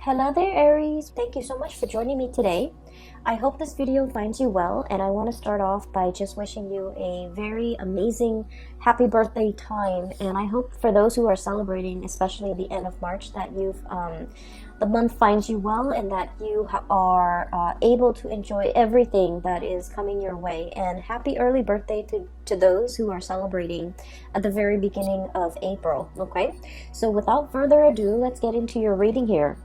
Hello there, Aries. Thank you so much for joining me today. I hope this video finds you well, and I want to start off by just wishing you a very amazing happy birthday time. And I hope for those who are celebrating, especially the end of March, that the month finds you well and that you are able to enjoy everything that is coming your way. And happy early birthday to those who are celebrating at the very beginning of April. Okay, so without further ado, let's get into your reading here.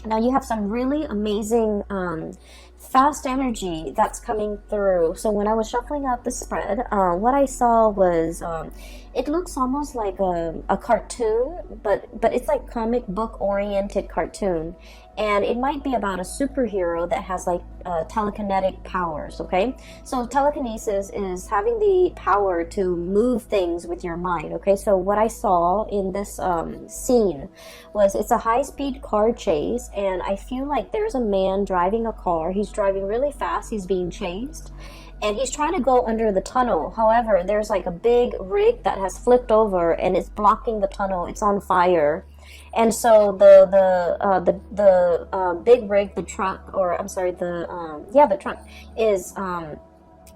Now you have some really amazing fast energy that's coming through. So when I was shuffling out the spread, what I saw was it looks almost like a cartoon, but it's like comic book oriented cartoon, and it might be about a superhero that has like telekinetic powers. Okay, so telekinesis is having the power to move things with your mind. Okay, so what I saw in this scene was it's a high-speed car chase, and I feel like there's a man driving a car. He's driving really fast. He's being chased, and he's trying to go under the tunnel. However, there's like a big rig that has flipped over and it's blocking the tunnel. It's on fire. And so the big rig, the truck, or I'm sorry, the truck is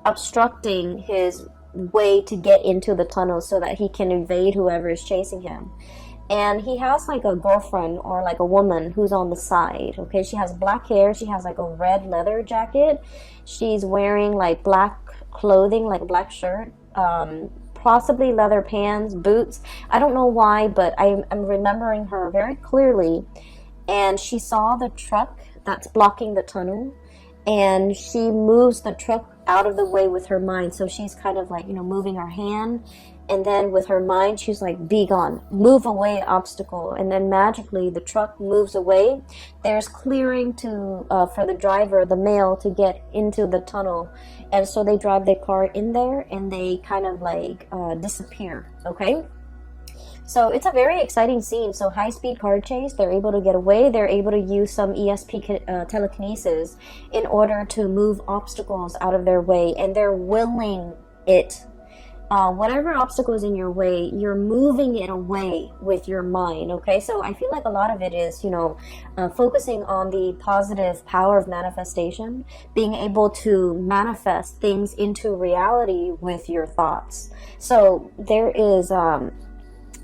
obstructing his way to get into the tunnel so that he can evade whoever is chasing him. And he has like a girlfriend or like a woman who's on the side. Okay, she has black hair. She has like a red leather jacket. She's wearing like black clothing, like a black shirt, possibly leather pants, boots. I don't know why, but I'm remembering her very clearly. And she saw the truck that's blocking the tunnel, and she moves the truck out of the way with her mind. So she's kind of like, moving her hand, and then with her mind she's like, be gone, move away, obstacle. And then magically the truck moves away. There's clearing to for the driver, the male, to get into the tunnel. And so they drive their car in there and they kind of like disappear. Okay, so it's a very exciting scene. So high-speed car chase, they're able to get away. They're able to use some ESP telekinesis in order to move obstacles out of their way, and they're willing it. Whatever obstacle is in your way, you're moving it away with your mind. Okay, so I feel like a lot of it is, focusing on the positive power of manifestation, being able to manifest things into reality with your thoughts. So there is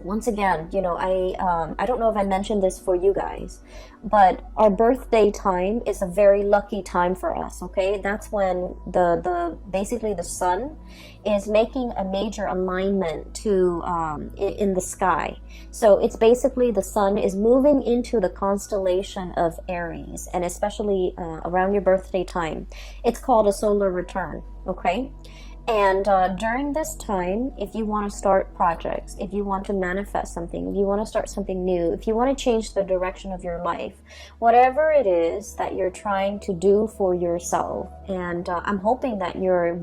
once again, I don't know if I mentioned this for you guys, but our birthday time is a very lucky time for us. Okay, that's when basically the sun is making a major alignment to in the sky. So it's basically the sun is moving into the constellation of Aries, and especially around your birthday time, it's called a solar return. Okay. And during this time, if you want to start projects, if you want to manifest something, if you want to start something new, if you want to change the direction of your life, whatever it is that you're trying to do for yourself, and I'm hoping that you're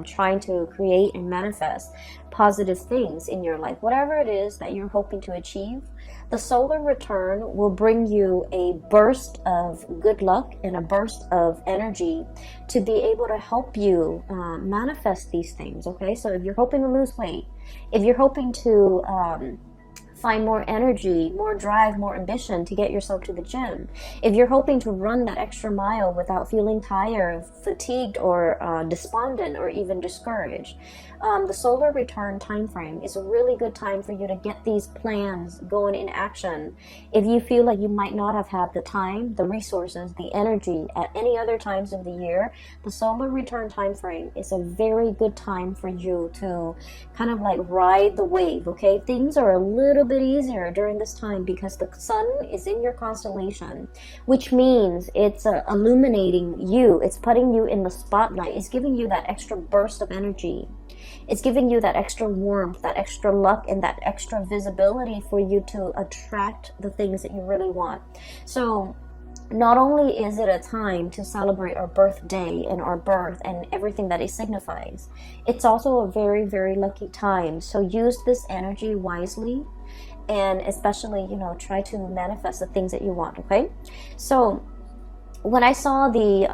trying to create and manifest positive things in your life, whatever it is that you're hoping to achieve, the solar return will bring you a burst of good luck and a burst of energy to be able to help you manifest these things. Okay, so if you're hoping to lose weight, if you're hoping to find more energy, more drive, more ambition to get yourself to the gym, if you're hoping to run that extra mile without feeling tired, fatigued, or despondent, or even discouraged, the solar return time frame is a really good time for you to get these plans going in action. If you feel like you might not have had the time, the resources, the energy at any other times of the year, the solar return time frame is a very good time for you to kind of like ride the wave. Okay, things are a little bit easier during this time because the sun is in your constellation, which means it's illuminating you. It's putting you in the spotlight. It's giving you that extra burst of energy. It's giving you that extra warmth, that extra luck, and that extra visibility for you to attract the things that you really want. So not only is it a time to celebrate our birthday and our birth and everything that it signifies, it's also a very, very lucky time. So use this energy wisely, and especially, try to manifest the things that you want. Okay, so when I saw the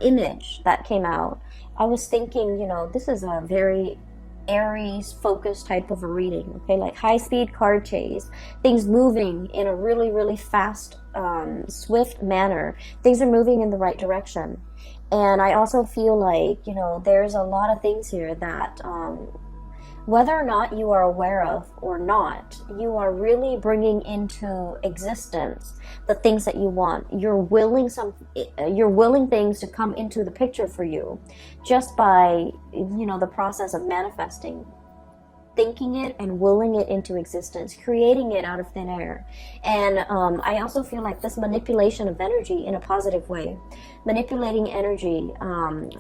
image that came out, I was thinking, this is a very Aries focused type of a reading, okay? Like high speed car chase, things moving in a really, really fast, swift manner. Things are moving in the right direction. And I also feel like, you know, there's a lot of things here that, whether or not you are aware of or not, you are really bringing into existence the things that you want. You're willing things to come into the picture for you just by, you know, the process of manifesting, thinking it and willing it into existence, creating it out of thin air. And I also feel like this manipulation of energy in a positive way, manipulating energy,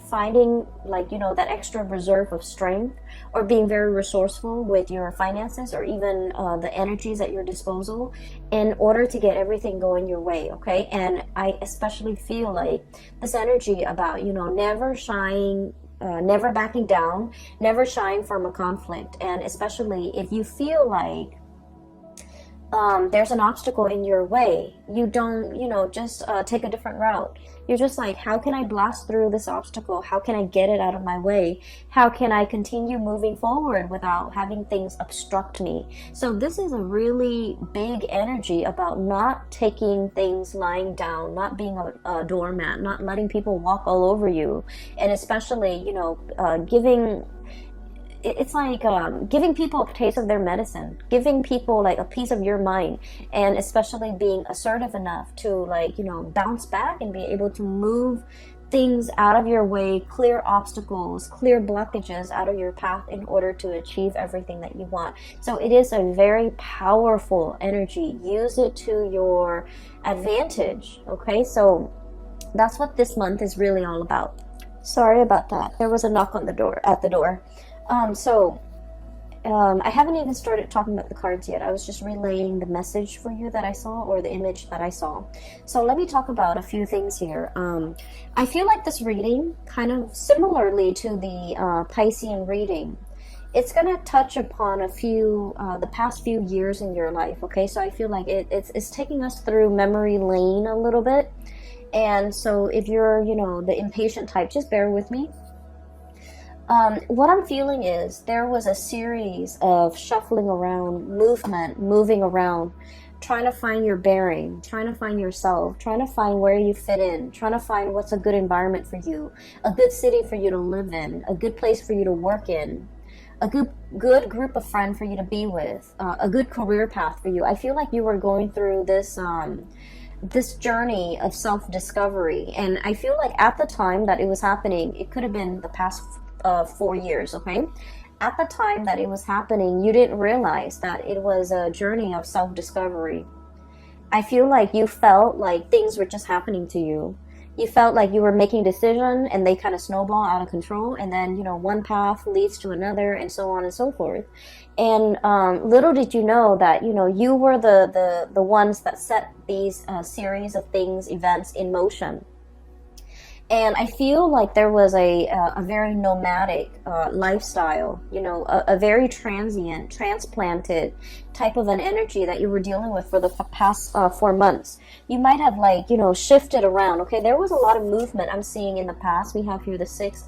finding, like, you know, that extra reserve of strength, or being very resourceful with your finances, or even the energies at your disposal, in order to get everything going your way, okay? And I especially feel like this energy about, you know, never shying, never backing down, never shying from a conflict. And especially if you feel like there's an obstacle in your way, you don't, you know, just take a different route. You're just like, how can I blast through this obstacle? How can I get it out of my way? How can I continue moving forward without having things obstruct me? So this is a really big energy about not taking things lying down, not being a doormat, not letting people walk all over you. And especially, you know, it's like giving people a taste of their medicine, giving people like a piece of your mind, and especially being assertive enough to, like, you know, bounce back and be able to move things out of your way, clear obstacles, clear blockages out of your path in order to achieve everything that you want. So it is a very powerful energy. Use it to your advantage, okay? So that's what this month is really all about. Sorry about that. There was a knock on the door, at the door. I haven't even started talking about the cards yet. I was just relaying the message for you that I saw, or the image that I saw. So let me talk about a few things here. I feel like this reading, kind of similarly to the Piscean reading, it's going to touch upon a few, the past few years in your life, okay? So I feel like it's taking us through memory lane a little bit. And so if you're, you know, the impatient type, just bear with me. What I'm feeling is there was a series of shuffling around, moving around, trying to find your bearing, trying to find yourself, trying to find where you fit in, trying to find what's a good environment for you, a good city for you to live in, a good place for you to work in, a good group of friends for you to be with, a good career path for you. I feel like you were going through this this journey of self-discovery, and I feel like at the time that it was happening, it could have been the past 4 years, okay? At the time that it was happening, you didn't realize that it was a journey of self-discovery. I feel like you felt like things were just happening to you. You felt like you were making decisions and they kind of snowball out of control, and then, you know, one path leads to another, and so on and so forth. And little did you know that, you know, you were the ones that set these series of things, events in motion. And I feel like there was a very nomadic lifestyle, you know, a very transient, transplanted type of an energy that you were dealing with for the past 4 months. You might have, like, you know, shifted around, okay? There was a lot of movement I'm seeing in the past. We have here the Six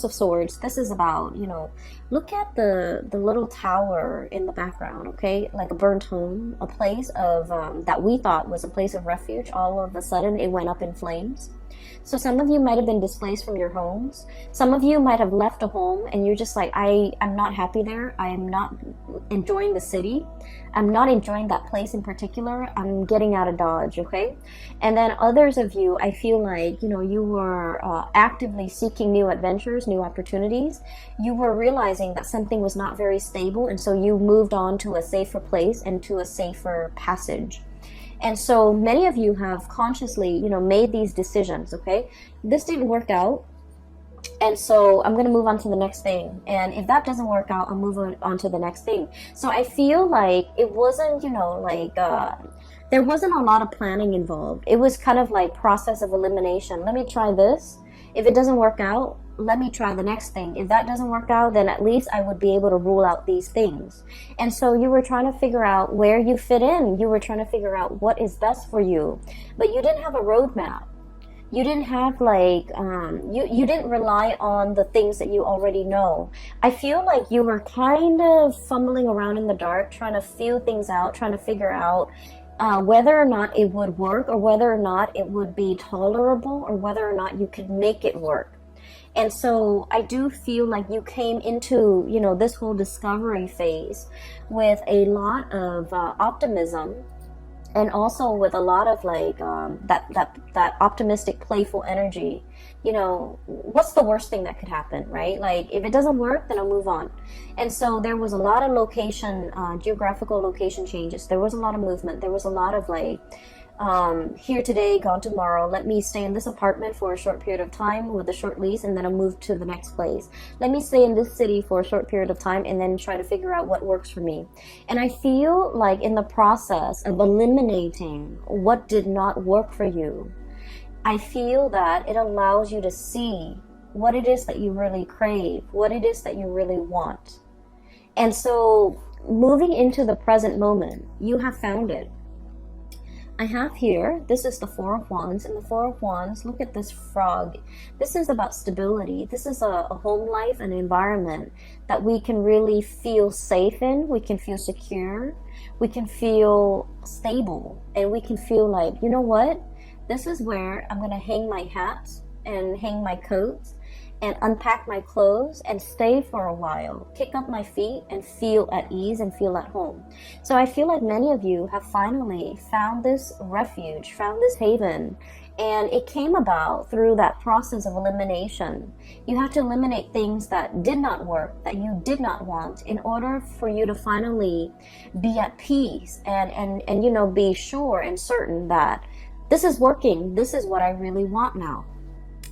of Swords. This is about, you know, look at the little tower in the background, okay? Like a burnt home, a place of, that we thought was a place of refuge. All of a sudden, it went up in flames. So some of you might have been displaced from your homes. Some of you might have left a home and you're just like, I'm not happy there. I am not enjoying the city. I'm not enjoying that place in particular. I'm getting out of Dodge, okay? And then others of you, I feel like, you know, you were actively seeking new adventures, new opportunities. You were realizing that something was not very stable, and so you moved on to a safer place and to a safer passage. And so many of you have consciously, you know, made these decisions, okay? This didn't work out, and so I'm going to move on to the next thing. And if that doesn't work out, I'll move on to the next thing. So I feel like it wasn't, you know, like, there wasn't a lot of planning involved. It was kind of like process of elimination. Let me try this. If it doesn't work out, let me try the next thing. If that doesn't work out, then at least I would be able to rule out these things. And so you were trying to figure out where you fit in. You were trying to figure out what is best for you. But you didn't have a roadmap. You didn't have like you didn't rely on the things that you already know. I feel like you were kind of fumbling around in the dark, trying to feel things out, trying to figure out whether or not it would work, or whether or not it would be tolerable, or whether or not you could make it work. And so I do feel like you came into, you know, this whole discovery phase with a lot of optimism, and also with a lot of like that optimistic, playful energy. You know, what's the worst thing that could happen, right? Like, if it doesn't work, then I'll move on. And so there was a lot of location, geographical location changes. There was a lot of movement. There was a lot of like, here today, gone tomorrow. Let me stay in this apartment for a short period of time with a short lease, and then I'll move to the next place. Let me stay in this city for a short period of time, and then try to figure out what works for me. And I feel like in the process of eliminating what did not work for you, I feel that it allows you to see what it is that you really crave, what it is that you really want. And so moving into the present moment, you have found it. I have here, this is the Four of Wands, and the Four of Wands, look at this frog. This is about stability. This is a home life, an environment that we can really feel safe in, we can feel secure, we can feel stable, and we can feel like, you know what? This is where I'm going to hang my hats and hang my coats and unpack my clothes and stay for a while, kick up my feet and feel at ease and feel at home. So I feel like many of you have finally found this refuge, found this haven, and it came about through that process of elimination. You have to eliminate things that did not work, that you did not want, in order for you to finally be at peace and you know, be sure and certain that this is working, this is what I really want now.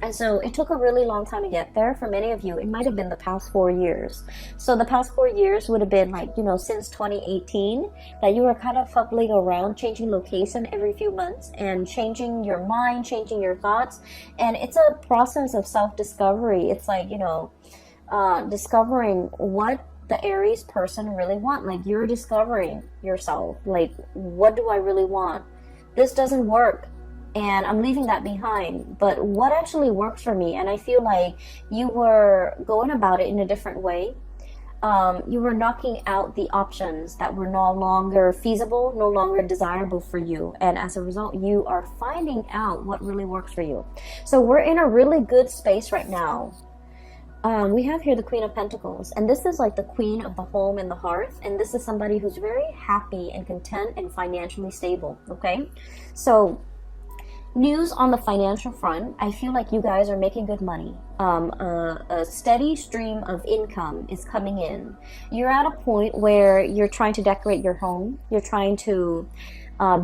And so it took a really long time to get there. For many of you, it might have been the past 4 years. So the past 4 years would have been like, you know, since 2018, that you were kind of fumbling around, changing location every few months and changing your mind, changing your thoughts. And it's a process of self-discovery. It's like, you know, discovering what the Aries person really want. Like, you're discovering yourself. Like, what do I really want? This doesn't work, and I'm leaving that behind, but what actually works for me? And I feel like you were going about it in a different way. You were knocking out the options that were no longer feasible, no longer desirable for you, and as a result, you are finding out what really works for you. So we're in a really good space right now. We have here the Queen of Pentacles, and this is like the queen of the home and the hearth, and this is somebody who's very happy and content and financially stable, okay? So news on the financial front, I feel like you guys are making good money. A steady stream of income is coming in. You're at a point where you're trying to decorate your home. You're trying to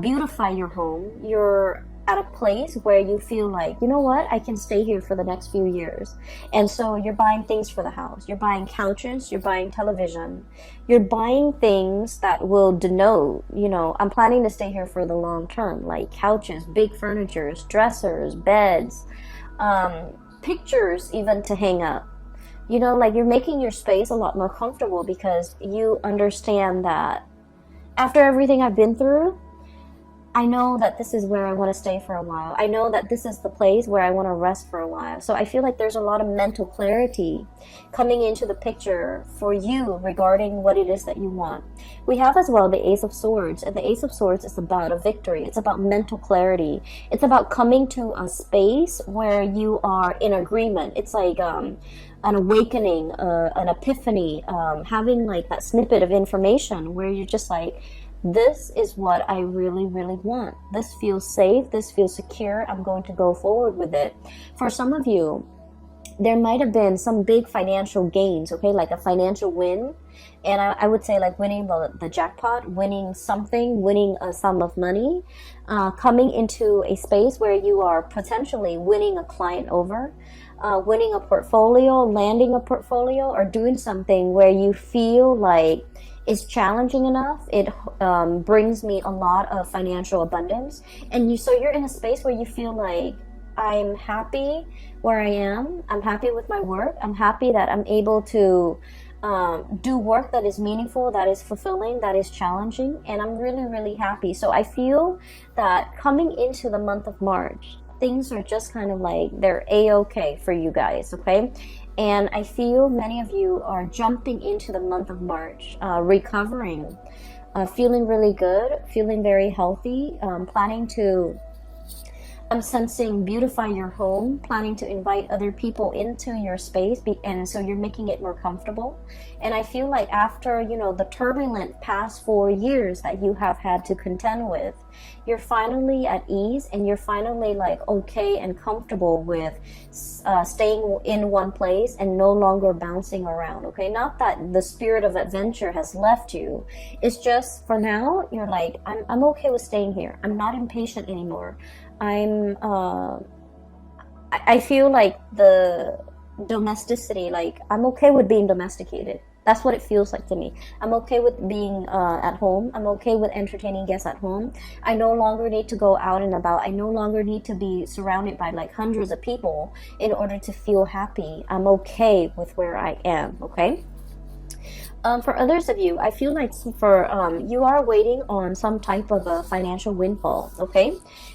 beautify your home. You're at a place where you feel like, you know what, I can stay here for the next few years. And so you're buying things for the house. You're buying couches, you're buying television. You're buying things that will denote, you know, I'm planning to stay here for the long term, like couches, big furnitures, dressers, beds, pictures even to hang up. You know, like, you're making your space a lot more comfortable because you understand that after everything I've been through, I know that this is where I want to stay for a while. I know that this is the place where I want to rest for a while. So I feel like there's a lot of mental clarity coming into the picture for you regarding what it is that you want. We have as well the Ace of Swords, and the Ace of Swords is about a victory. It's about mental clarity. It's about coming to a space where you are in agreement. It's like an awakening, an epiphany, having like that snippet of information where you're just like, this is what I really, really want. This feels safe. This feels secure. I'm going to go forward with it. For some of you, there might have been some big financial gains, okay, like a financial win. And I would say like winning the jackpot, winning something, winning a sum of money, coming into a space where you are potentially winning a client over, winning a portfolio, landing a portfolio, or doing something where you feel like is challenging enough. It brings me a lot of financial abundance, and so you're in a space where you feel like, I'm happy where I am. I'm happy with my work. I'm happy that I'm able to do work that is meaningful, that is fulfilling, that is challenging, and I'm really, really happy. So I feel that coming into the month of March, things are just kind of like, they're a-okay for you guys, okay? And I feel many of you are jumping into the month of March, recovering, feeling really good, feeling very healthy, planning to, I'm sensing, beautify your home, planning to invite other people into your space, and so you're making it more comfortable. And I feel like after, you know, the turbulent past 4 years that you have had to contend with, you're finally at ease, and you're finally like okay and comfortable with staying in one place and no longer bouncing around, okay? Not that the spirit of adventure has left you. It's just for now, you're like, I'm okay with staying here. I'm not impatient anymore. I feel like the domesticity, like I'm okay with being domesticated. That's what it feels like to me. I'm okay with being at home. I'm okay with entertaining guests at home. I no longer need to go out and about. I no longer need to be surrounded by like hundreds of people in order to feel happy. I'm okay with where I am, okay? For others of you, I feel like you are waiting on some type of a financial windfall, okay?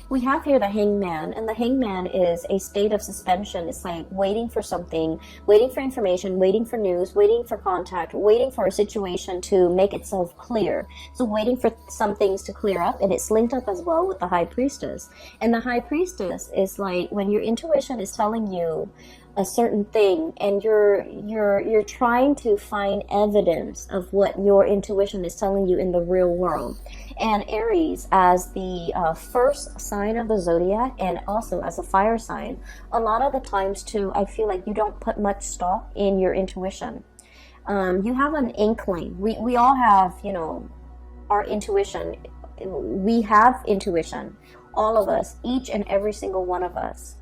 We have here the hangman, and the hangman is a state of suspension. It's like waiting for something, waiting for information, waiting for news, waiting for contact, waiting for a situation to make itself clear. So waiting for some things to clear up, and it's linked up as well with the high priestess. And the high priestess is like when your intuition is telling you a certain thing, and you're trying to find evidence of what your intuition is telling you in the real world. And Aries, as the first sign of the zodiac, and also as a fire sign, a lot of the times too, I feel like you don't put much stock in your intuition. You have an inkling. We all have, you know, our intuition. We have intuition, all of us, each and every single one of us.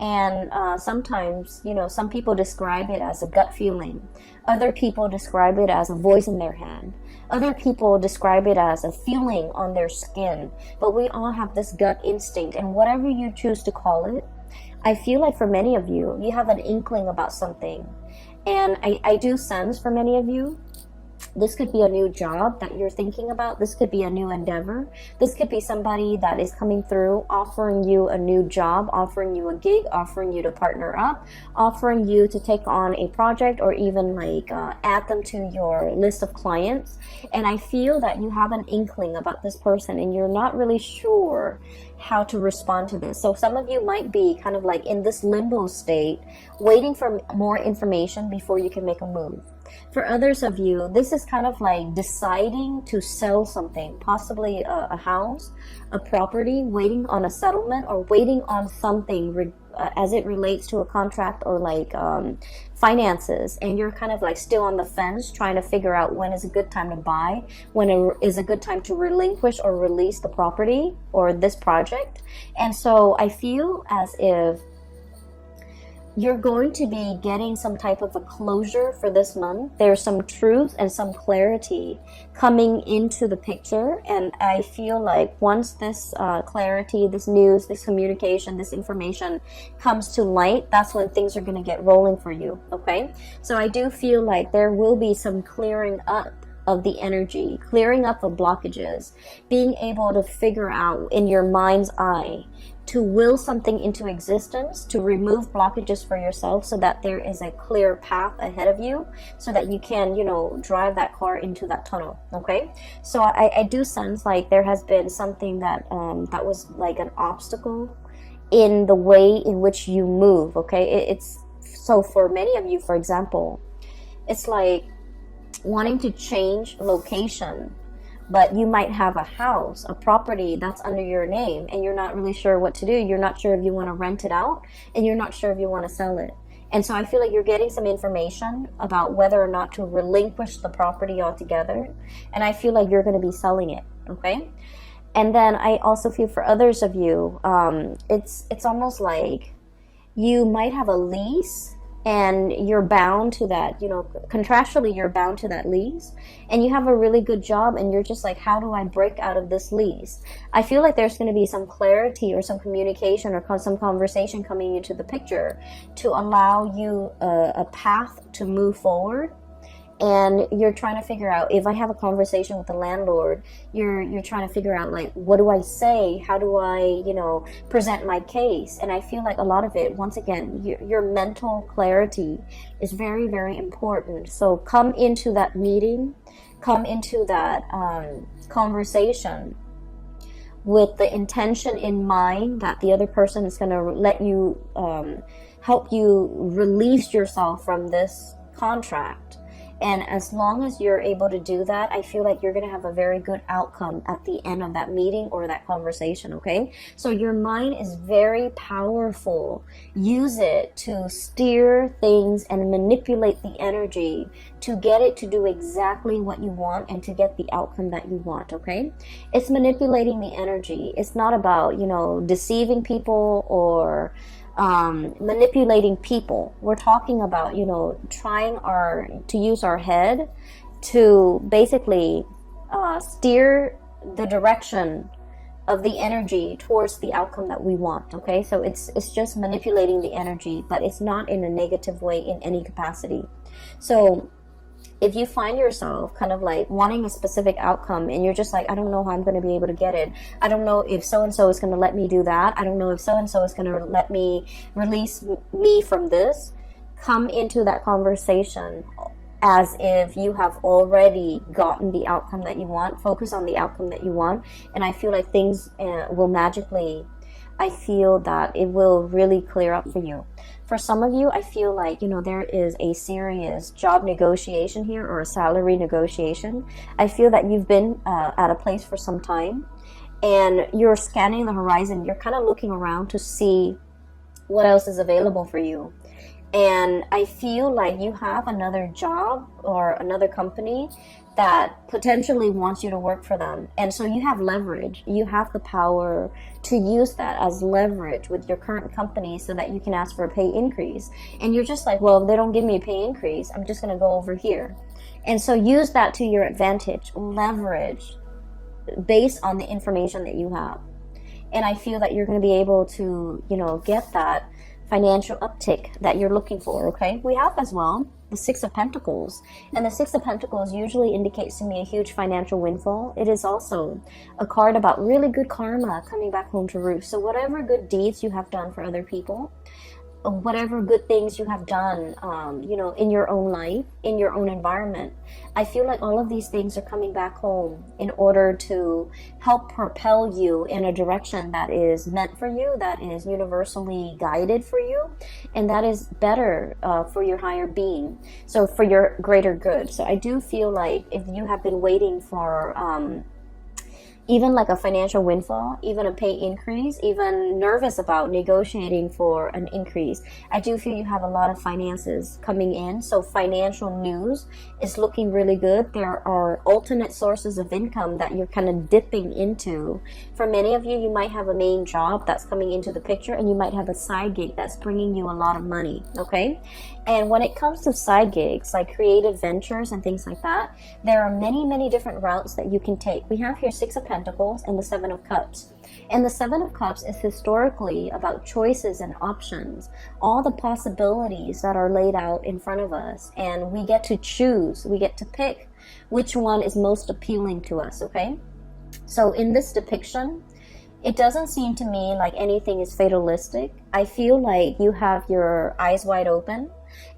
And sometimes, you know, some people describe it as a gut feeling. Other people describe it as a voice in their hand. Other people describe it as a feeling on their skin. But we all have this gut instinct, and whatever you choose to call it, I feel like for many of you, you have an inkling about something. And I do sense for many of you, this could be a new job that you're thinking about. This could be a new endeavor. This could be somebody that is coming through, offering you a new job, offering you a gig, offering you to partner up, offering you to take on a project, or even like add them to your list of clients. And I feel that you have an inkling about this person, and you're not really sure how to respond to this. So some of you might be kind of like in this limbo state, waiting for more information before you can make a move. For others of you, this is kind of like deciding to sell something, possibly a house, a property, waiting on a settlement, or waiting on something as it relates to a contract, or like finances. And you're kind of like still on the fence, trying to figure out when is a good time to buy, when is a good time to relinquish or release the property or this project. And so I feel as if you're going to be getting some type of a closure for this month. There's some truth and some clarity coming into the picture. And I feel like once this clarity, this news, this communication, this information comes to light, that's when things are going to get rolling for you, okay? So I do feel like there will be some clearing up of the energy, clearing up of blockages, being able to figure out in your mind's eye to will something into existence, to remove blockages for yourself so that there is a clear path ahead of you, so that you can, you know, drive that car into that tunnel, okay? So I do sense like there has been something that that was like an obstacle in the way in which you move, okay? It's so for many of you, for example, it's like wanting to change location, but you might have a house, a property that's under your name, and you're not really sure what to do. You're not sure if you want to rent it out, and you're not sure if you want to sell it. And so I feel like you're getting some information about whether or not to relinquish the property altogether. And I feel like you're going to be selling it, okay? And then I also feel for others of you, it's almost like you might have a lease, and you're bound to that, you know, contractually you're bound to that lease, and you have a really good job, and you're just like, how do I break out of this lease? I feel like there's going to be some clarity or some communication or some conversation coming into the picture to allow you a path to move forward. and you're trying to figure out, if I have a conversation with the landlord, you're trying to figure out, like, what do I say? How do I, you know, present my case? And I feel like a lot of it, once again, your mental clarity is very, very important. So come into that meeting, come into that conversation with the intention in mind that the other person is going to let you, help you release yourself from this contract. And as long as you're able to do that, I feel like you're going to have a very good outcome at the end of that meeting or that conversation, okay? So your mind is very powerful. Use it to steer things and manipulate the energy to get it to do exactly what you want and to get the outcome that you want, okay? It's manipulating the energy. It's not about, you know, deceiving people or manipulating people. We're talking about, you know, trying to use our head to basically steer the direction of the energy towards the outcome that we want, okay? So it's just manipulating the energy, but it's not in a negative way in any capacity. So if you find yourself kind of like wanting a specific outcome and you're just like, I don't know how I'm going to be able to get it. I don't know if so-and-so is going to let me do that. I don't know if so-and-so is going to let me release me from this. Come into that conversation as if you have already gotten the outcome that you want. Focus on the outcome that you want. And I feel like things will magically, I feel that it will really clear up for you. For some of you, I feel like, you know, there is a serious job negotiation here or a salary negotiation. I feel that you've been at a place for some time and you're scanning the horizon. You're kind of looking around to see what else is available for you. And I feel like you have another job or another company that potentially wants you to work for them. And so you have leverage. You have the power to use that as leverage with your current company so that you can ask for a pay increase. And you're just like, well, if they don't give me a pay increase, I'm just going to go over here. And so use that to your advantage. Leverage based on the information that you have. And I feel that you're going to be able to, you know, get that financial uptick that you're looking for, okay? We have as well the Six of Pentacles. And the Six of Pentacles usually indicates to me a huge financial windfall. It is also a card about really good karma coming back home to roost. So whatever good deeds you have done for other people, whatever good things you have done, you know, in your own life, in your own environment, I feel like all of these things are coming back home in order to help propel you in a direction that is meant for you, that is universally guided for you, and that is better for your higher being, so for your greater good. So I do feel like if you have been waiting for even like a financial windfall, even a pay increase, even nervous about negotiating for an increase, I do feel you have a lot of finances coming in. So financial news is looking really good. There are alternate sources of income that you're kind of dipping into. For many of you, you might have a main job that's coming into the picture, and you might have a side gig that's bringing you a lot of money, okay? And when it comes to side gigs, like creative ventures and things like that, there are many, many different routes that you can take. We have here Six of Pentacles and the Seven of Cups. And the Seven of Cups is historically about choices and options, all the possibilities that are laid out in front of us. And we get to choose, we get to pick which one is most appealing to us, okay? So in this depiction, it doesn't seem to me like anything is fatalistic. I feel like you have your eyes wide open.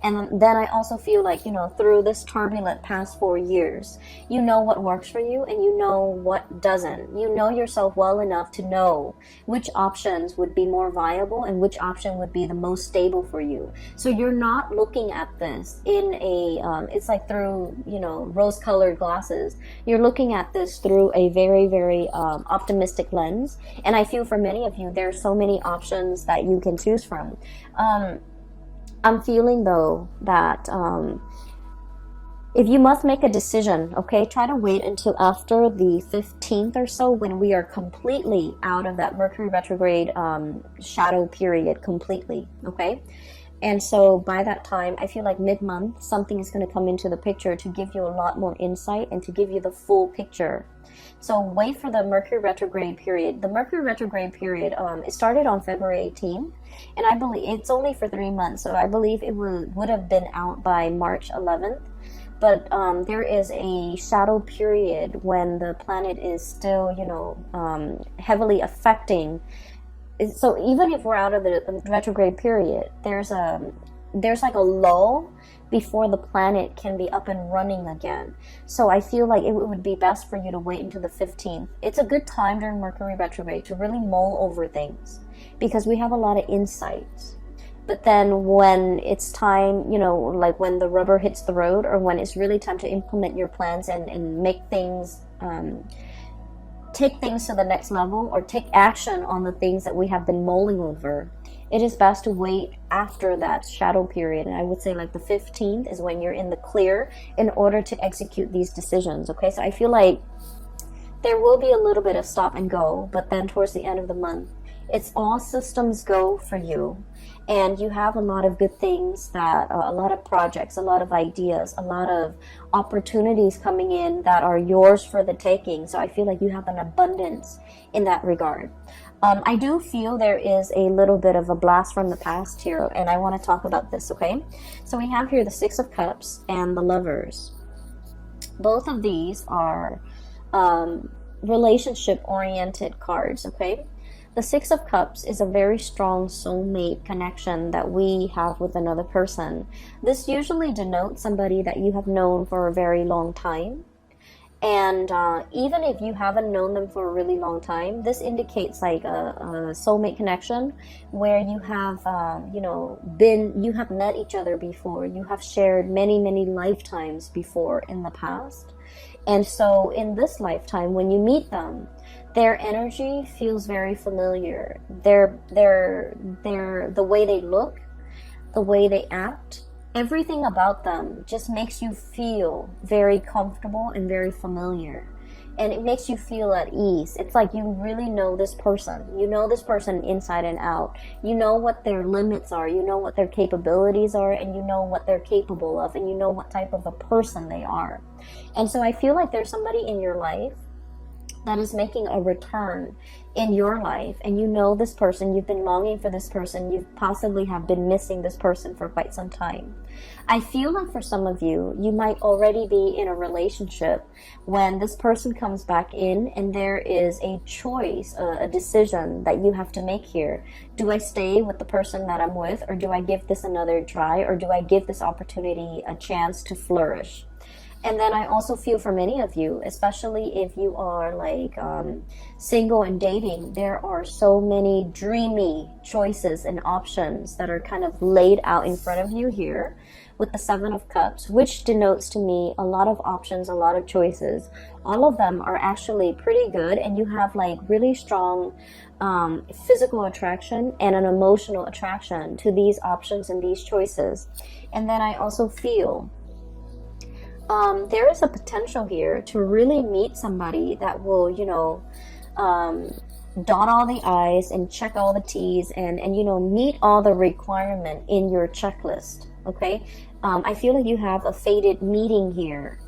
And then I also feel like, you know, through this turbulent past 4 years, you know what works for you and you know what doesn't. You know yourself well enough to know which options would be more viable and which option would be the most stable for you. So you're not looking at this in a, it's like through, you know, rose-colored glasses. You're looking at this through a very, very optimistic lens. And I feel for many of you, there are so many options that you can choose from. I'm feeling though that if you must make a decision, okay, try to wait until after the 15th or so, when we are completely out of that Mercury retrograde shadow period completely, okay? And so by that time, I feel like mid-month, something is going to come into the picture to give you a lot more insight and to give you the full picture. So wait for the Mercury retrograde period. The Mercury retrograde period, it started on February 18th, and I believe it's only for 3 months. So I believe it would have been out by March 11th. but there is a shadow period when the planet is still, you know, heavily affecting. So even if we're out of the retrograde period, there's like a lull before the planet can be up and running again. So I feel like it would be best for you to wait until the 15th. It's a good time during Mercury retrograde to really mull over things, because we have a lot of insights. But then when it's time, you know, like when the rubber hits the road, or when it's really time to implement your plans and make things, take things to the next level, or take action on the things that we have been mulling over, it is best to wait after that shadow period. And I would say like the 15th is when you're in the clear in order to execute these decisions. Okay, so I feel like there will be a little bit of stop and go, but then towards the end of the month, it's all systems go for you. And you have a lot of good things, that a lot of projects, a lot of ideas, a lot of opportunities coming in that are yours for the taking. So I feel like you have an abundance in that regard. I do feel there is a little bit of a blast from the past here, and I want to talk about this, okay? So we have here the Six of Cups and the Lovers. Both of these are relationship-oriented cards, okay? The Six of Cups is a very strong soulmate connection that we have with another person. This usually denotes somebody that you have known for a very long time. And even if you haven't known them for a really long time, this indicates like a soulmate connection where you have, you have met each other before. You have shared many, many lifetimes before in the past. And so in this lifetime, when you meet them, their energy feels very familiar. The way they look, the way they act, everything about them just makes you feel very comfortable and very familiar. And it makes you feel at ease. It's like you really know this person. You know this person inside and out. You know what their limits are. You know what their capabilities are. And you know what they're capable of. And you know what type of a person they are. And so I feel like there's somebody in your life that is making a return in your life, and you know this person, you've been longing for this person, you possibly have been missing this person for quite some time. I feel like for some of you, you might already be in a relationship when this person comes back in, and there is a choice, a decision that you have to make here. Do I stay with the person that I'm with, or do I give this another try, or do I give this opportunity a chance to flourish? And then I also feel for many of you, especially if you are like single and dating, there are so many dreamy choices and options that are kind of laid out in front of you here with the Seven of Cups, which denotes to me a lot of options, a lot of choices. All of them are actually pretty good, and you have like really strong physical attraction and an emotional attraction to these options and these choices. And then I also feel there is a potential here to really meet somebody that will, dot all the I's and check all the T's and meet all the requirement in your checklist. Okay. I feel like you have a fated meeting here.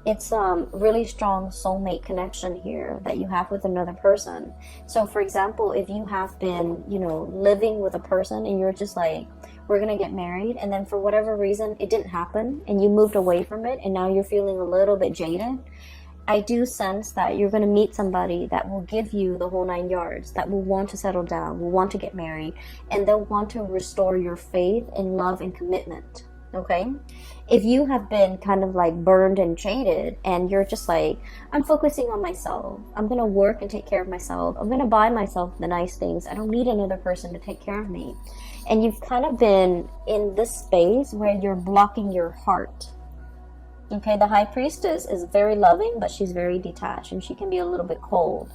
It's really strong soulmate connection here that you have with another person. So for example, if you have been, living with a person and you're just like, we're gonna get married, and then for whatever reason it didn't happen and you moved away from it, and now you're feeling a little bit jaded, I do sense that you're gonna meet somebody that will give you the whole 9 yards, that will want to settle down, will want to get married, and they'll want to restore your faith in love and commitment. Okay, if you have been kind of like burned and jaded and you're just like, I'm focusing on myself, I'm gonna work and take care of myself, I'm gonna buy myself the nice things, I don't need another person to take care of me, and you've kind of been in this space where you're blocking your heart. Okay, the High Priestess is very loving, but she's very detached and she can be a little bit cold.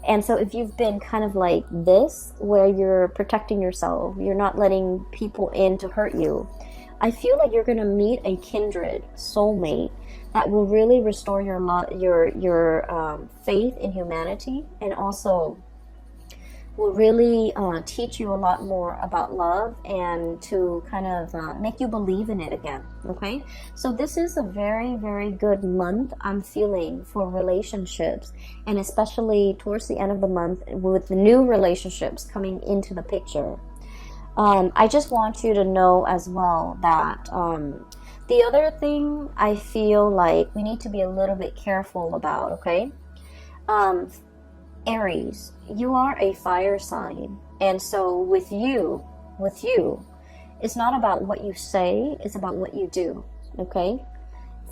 And so if you've been kind of like this, where you're protecting yourself, you're not letting people in to hurt you, I feel like you're going to meet a kindred soulmate that will really restore your faith in humanity, and also will really teach you a lot more about love and to kind of make you believe in it again. Okay, so this is a very, very good month I'm feeling for relationships, and especially towards the end of the month with the new relationships coming into the picture. I just want you to know as well that The other thing I feel like we need to be a little bit careful about, okay? Um, Aries, you are a fire sign. And so with you, it's not about what you say, it's about what you do, okay?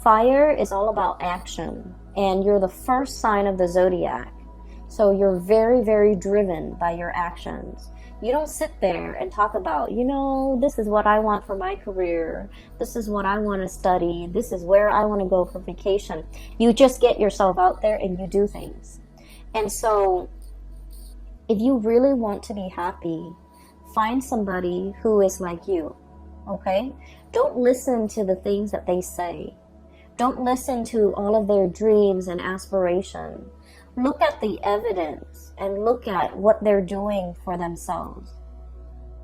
Fire is all about action, and you're the first sign of the zodiac. So you're very, very driven by your actions. You don't sit there and talk about, this is what I want for my career. This is what I want to study. This is where I want to go for vacation. You just get yourself out there and you do things. And so if you really want to be happy, find somebody who is like you, okay? Don't listen to the things that they say. Don't listen to all of their dreams and aspirations. Look at the evidence and look at what they're doing for themselves.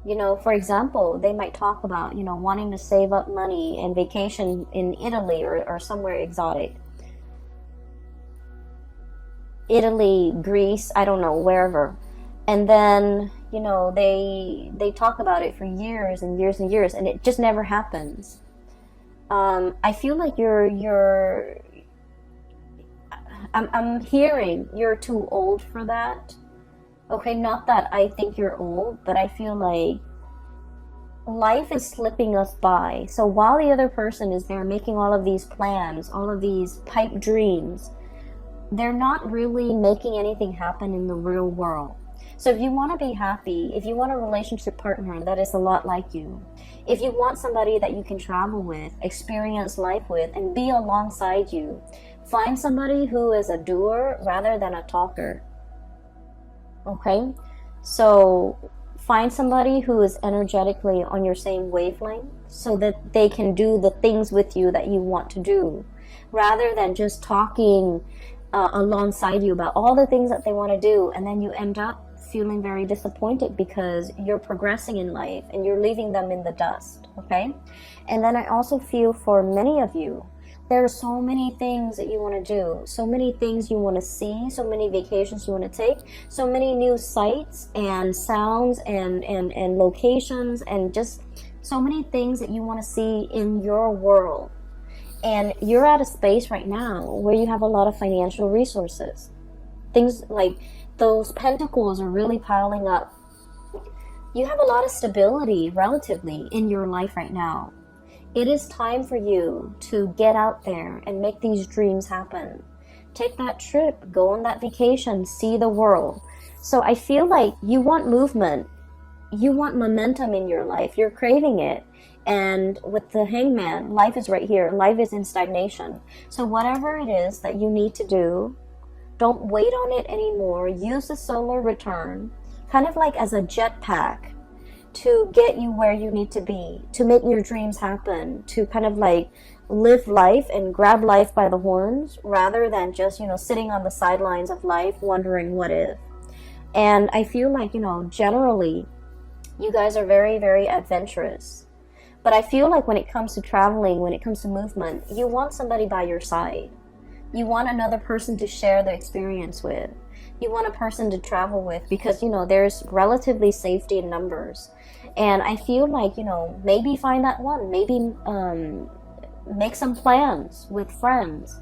For example, they might talk about, wanting to save up money and vacation in Italy or somewhere exotic. Italy, Greece, I don't know, wherever. And then, they talk about it for years and years and years, and it just never happens. I feel like I'm hearing you're too old for that. Okay, not that I think you're old, but I feel like life is slipping us by. So while the other person is there making all of these plans, all of these pipe dreams, they're not really making anything happen in the real world. So if you want to be happy, if you want a relationship partner that is a lot like you, if you want somebody that you can travel with, experience life with, and be alongside you, find somebody who is a doer rather than a talker. Okay? So find somebody who is energetically on your same wavelength so that they can do the things with you that you want to do, rather than just talking alongside you about all the things that they want to do, and then you end up feeling very disappointed because you're progressing in life and you're leaving them in the dust, okay? And then I also feel for many of you, there are so many things that you want to do, so many things you want to see, so many vacations you want to take, so many new sights and sounds and locations, and just so many things that you want to see in your world. And you're at a space right now where you have a lot of financial resources. Things like those pentacles are really piling up. You have a lot of stability relatively in your life right now. It is time for you to get out there and make these dreams happen. Take that trip, go on that vacation, see the world. So I feel like you want movement. You want momentum in your life. You're craving it. And with the Hangman, life is right here. Life is in stagnation. So whatever it is that you need to do, don't wait on it anymore. Use the solar return kind of like as a jetpack to get you where you need to be, to make your dreams happen, to kind of like live life and grab life by the horns rather than just, sitting on the sidelines of life wondering what if. And I feel like, generally you guys are very, very adventurous. But I feel like when it comes to traveling, when it comes to movement, you want somebody by your side. You want another person to share the experience with. You want a person to travel with because, there's relatively safety in numbers. And I feel like, maybe find that one. Maybe make some plans with friends,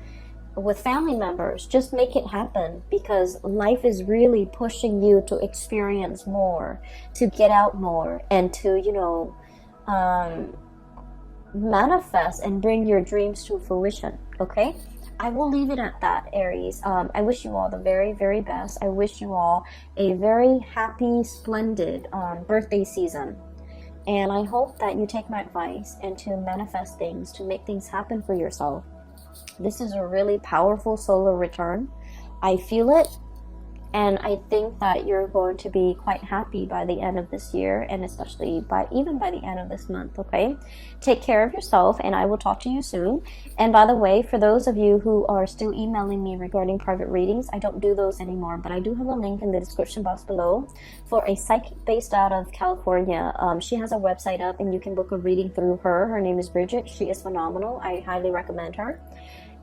with family members. Just make it happen because life is really pushing you to experience more, to get out more, and to, manifest and bring your dreams to fruition, okay? I will leave it at that, Aries. I wish you all the very, very best. I wish you all a very happy, splendid birthday season. And I hope that you take my advice and to manifest things, to make things happen for yourself. This is a really powerful solar return. I feel it. And I think that you're going to be quite happy by the end of this year, and especially even by the end of this month, okay? Take care of yourself, and I will talk to you soon. And by the way, for those of you who are still emailing me regarding private readings, I don't do those anymore, but I do have a link in the description box below for a psychic based out of California. She has a website up, and you can book a reading through her. Her name is Bridget. She is phenomenal. I highly recommend her.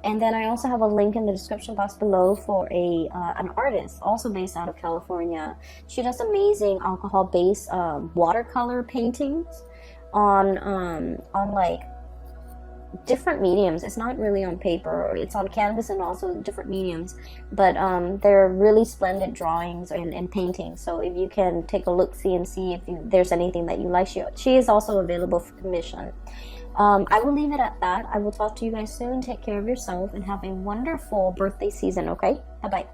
And then I also have a link in the description box below for an artist also based out of California. She does amazing alcohol-based watercolor paintings on like different mediums. It's not really on paper, it's on canvas and also different mediums, but they're really splendid drawings and paintings. So if you can take a look, see and see if there's anything that you like, she is also available for commission. I will leave it at that. I will talk to you guys soon. Take care of yourself and have a wonderful birthday season. Okay, bye bye.